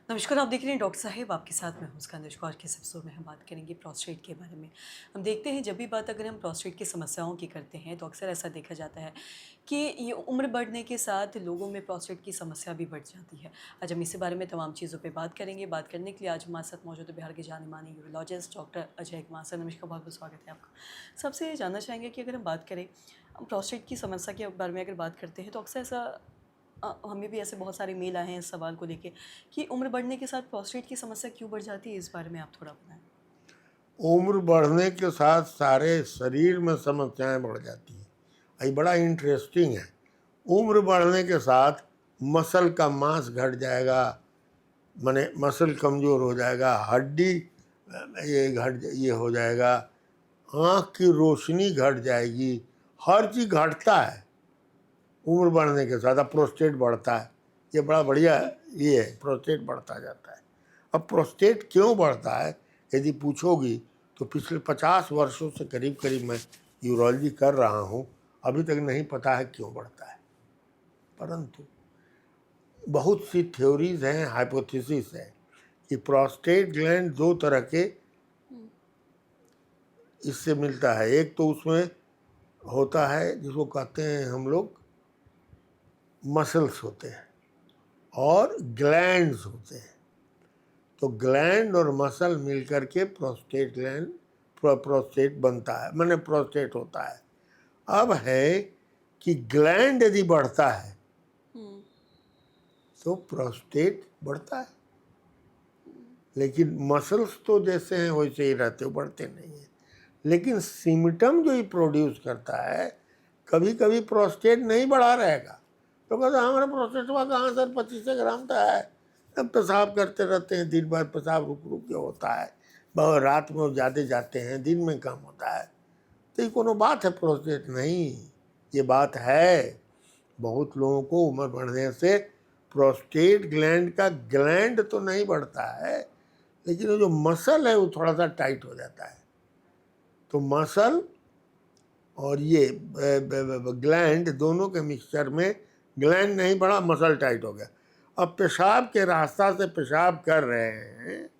नमस्कार, आप देख रहे हैं डॉक्टर साहेब आपके साथ मैं हूं मुस्कान। आज के इस एपिसोड में हम बात करेंगे प्रोस्टेट के बारे में। हम देखते हैं जब भी बात अगर हम प्रोस्टेट की समस्याओं की करते हैं तो अक्सर ऐसा देखा जाता है कि ये उम्र बढ़ने के साथ लोगों में प्रोस्टेट की समस्या भी बढ़ जाती है। आज हम इसी बारे में तमाम चीज़ों पे बात करेंगे। बात करने के लिए आज हमारे साथ मौजूद है बिहार के जाने-माने urologist doctor Ajay Kumar sir. नमस्कार, बहुत-बहुत स्वागत है आपका। सबसे ये जानना चाहेंगे कि अगर हम बात करें प्रोस्टेट की समस्या के बारे में अगर बात करते हैं तो अक्सर ऐसा हमें भी ऐसे बहुत सारे मेल आए हैं इस सवाल को लेके कि उम्र बढ़ने के साथ प्रोस्टेट की समस्या क्यों बढ़ जाती है? इस बारे में आप थोड़ा बताएँ। उम्र बढ़ने के साथ सारे शरीर में समस्याएं बढ़ जाती हैं। ये बड़ा इंटरेस्टिंग है। उम्र बढ़ने के साथ मसल का मांस घट जाएगा, माने मसल कमज़ोर हो जाएगा, हड्डी ये हो जाएगा, आँख की रोशनी घट जाएगी, हर चीज़ घटता है उम्र बढ़ने के साथ। अब प्रोस्टेट बढ़ता है, ये बड़ा बढ़िया ये है, प्रोस्टेट बढ़ता जाता है। अब प्रोस्टेट क्यों बढ़ता है यदि पूछोगी तो पिछले 50 वर्षों से करीब करीब मैं यूरोलॉजी कर रहा हूँ, अभी तक नहीं पता है क्यों बढ़ता है। परंतु बहुत सी थ्योरीज हैं, हाइपोथेसिस है कि प्रोस्टेट ग्लैंड दो तरह के इससे मिलता है। एक तो उसमें होता है जिसको कहते हैं हम लोग मसल्स होते हैं और ग्लैंड्स होते हैं। तो ग्लैंड और मसल मिलकर के प्रोस्टेट ग्लैंड प्रोस्टेट बनता है, माने प्रोस्टेट होता है। अब है कि ग्लैंड यदि बढ़ता है तो प्रोस्टेट बढ़ता है, लेकिन मसल्स तो जैसे हैं वैसे ही रहते, बढ़ते नहीं है। लेकिन सिम्टम जो ये प्रोड्यूस करता है, कभी कभी प्रोस्टेट नहीं बढ़ा रहेगा तो कहते हैं हमारा प्रोस्टेट हुआ कहाँ सर, 25 ग्राम का है। अब पेशाब करते रहते हैं, दिन भर पेशाब रुक रुक के होता है, बहुत रात में ज़्यादा जाते हैं, दिन में कम होता है। तो ये कोनो बात है प्रोस्टेट नहीं, ये बात है बहुत लोगों को उम्र बढ़ने से प्रोस्टेट ग्लैंड का ग्लैंड तो नहीं बढ़ता है, लेकिन वो जो मसल है वो थोड़ा सा टाइट हो जाता है। तो मसल और ये ग्लैंड दोनों के मिक्सचर में ग्लैंड नहीं बढ़ा, मसल टाइट हो गया। अब पेशाब के रास्ता से पेशाब कर रहे हैं,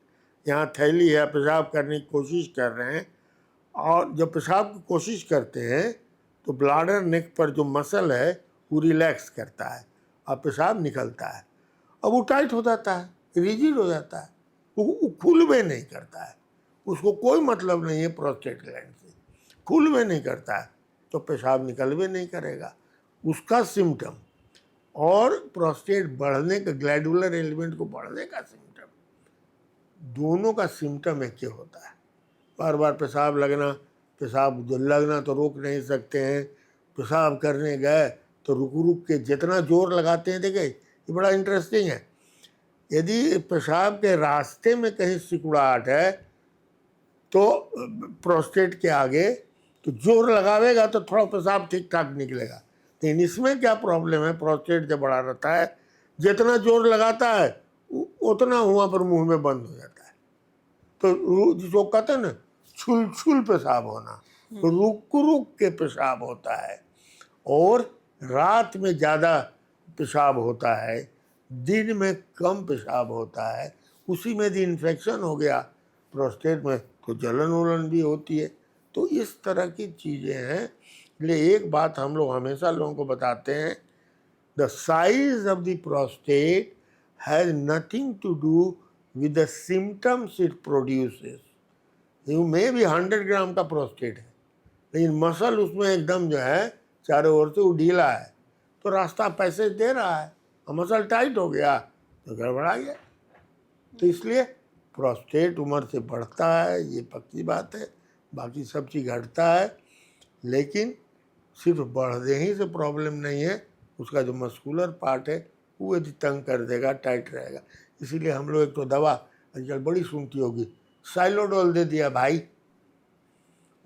यहाँ थैली है, पेशाब करने की कोशिश कर रहे हैं, और जब पेशाब की कोशिश करते हैं तो ब्लाडर नेक पर जो मसल है वो रिलैक्स करता है और पेशाब निकलता है। अब वो टाइट हो जाता है, रिजिड हो जाता है, वो खुल में नहीं करता है। उसको कोई मतलब नहीं है प्रोस्टेट ग्लैंड से, खुल में नहीं करता है तो पेशाब निकल भी नहीं करेगा। उसका सिम्टम और प्रोस्टेट बढ़ने का, ग्लैंडुलर एलिमेंट को बढ़ने का सिम्टम, दोनों का सिम्टम एक ही होता है। बार बार पेशाब लगना, पेशाब जो लगना तो रोक नहीं सकते हैं, पेशाब करने गए तो रुक रुक के जितना जोर लगाते हैं, देखे ये बड़ा इंटरेस्टिंग है। यदि पेशाब के रास्ते में कहीं सिकुड़ाहट है तो प्रोस्टेट के आगे तो जोर लगावेगा तो थोड़ा पेशाब ठीक ठाक निकलेगा। लेकिन इसमें क्या प्रॉब्लम है, प्रोस्टेट जब बड़ा रहता है जितना जोर लगाता है उतना वहाँ पर मुंह में बंद हो जाता है। तो जिसको कहते हैं ना छुल छुल पेशाब होना, तो रुक रुक के पेशाब होता है, और रात में ज़्यादा पेशाब होता है, दिन में कम पेशाब होता है। उसी में यदि इन्फेक्शन हो गया प्रोस्टेट में तो जलन वलन भी होती है। तो इस तरह की चीज़ें हैं। इसलिए एक बात हम लोग हमेशा लोगों को बताते हैं, the size of the prostate has nothing to do with the symptoms it produces. You may be 100 ग्राम का प्रोस्टेट है, लेकिन मसल उसमें एकदम जो है चारों ओर से वो ढीला है, तो रास्ता पैसेज दे रहा है, और मसल टाइट हो गया तो गड़बड़ा गया। तो इसलिए प्रोस्टेट उम्र से बढ़ता है, ये पक्की बात है। बाकी सब चीज़ घटता है, लेकिन सिर्फ बढ़ने ही से प्रॉब्लम नहीं है, उसका जो मस्कुलर पार्ट है वो यदि तंग कर देगा, टाइट रहेगा। इसीलिए हम लोग एक तो दवा आजकल बड़ी सुनती होगी, साइलोडोल दे दिया भाई,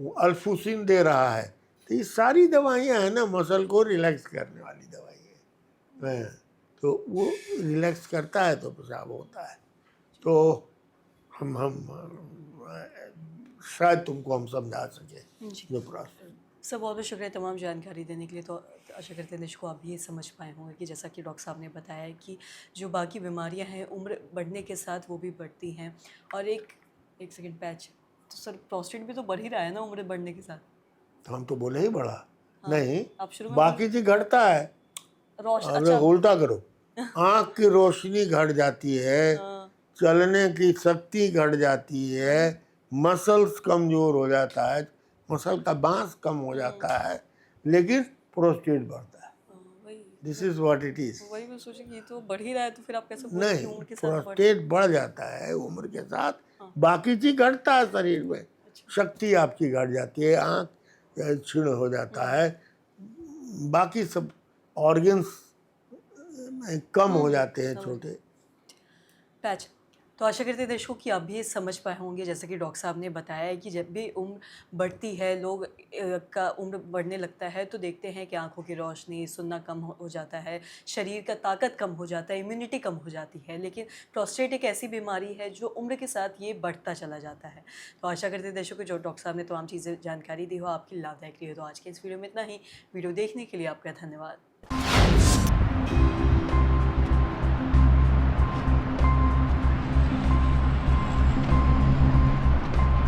वो अल्फूसिन दे रहा है। तो ये सारी दवाइयाँ हैं ना, मसल को रिलैक्स करने वाली दवाइयाँ हैं। तो वो रिलैक्स करता है तो पेशाब होता है। तो हम शायद तुमको हम समझा सके जी। जो प्रोसेस। सर बहुत बहुत शुक्रिया तमाम जानकारी देने के लिए। तो आशा करते हैं दर्शकों आप भी ये समझ पाए होंगे कि जैसा कि डॉक्टर साहब ने बताया है कि जो बाकी बीमारियां हैं उम्र बढ़ने के साथ वो भी बढ़ती हैं। और एक सेकंड पैच, तो सर प्रोस्टेट भी तो बढ़ ही रहा है ना उम्र बढ़ने के साथ। तो हम तो बोले ही बढ़ा हाँ, नहीं, आप शुरू में बाकी चीज घटता है। अब अच्छा। उल्टा करो, आँख की रोशनी घट जाती है, हाँ, चलने की शक्ति घट जाती है, मसल्स कमजोर हो जाता है, मसल का बांस कम हो जाता है, लेकिन प्रोस्टेट बढ़ता है। वही this is what it is. वही मैं सोची कि ये तो बढ़ ही रहा है, तो फिर आप कैसे बोल रहे हैं कि नहीं, उम्र के साथ बढ़। प्रोस्टेट बढ़ जाता है उम्र के साथ, हाँ, बाकी चीज घटता है शरीर में, अच्छा। शक्ति आपकी घट जाती है, आँख क्षीण हो जाता है, बाकी सब ऑर्गन्स कम हो जाते हैं समझ छोटे। पैच। तो आशा करते हैं दर्शकों कि आप भी ये समझ पाए होंगे, जैसे कि डॉक्टर साहब ने बताया है कि जब भी उम्र बढ़ती है, लोग का उम्र बढ़ने लगता है तो देखते हैं कि आंखों की रोशनी, सुनना कम हो जाता है, शरीर का ताकत कम हो जाता है, इम्यूनिटी कम हो जाती है। लेकिन प्रोस्टेट एक ऐसी बीमारी है जो उम्र के साथ ये बढ़ता चला जाता है। तो आशा करते हैं दर्शकों जो डॉक्टर साहब ने तमाम चीज़ें जानकारी दी हो आपकी लाभदायक रही हो। तो आज के इस वीडियो में इतना ही। वीडियो देखने के लिए आपका धन्यवाद।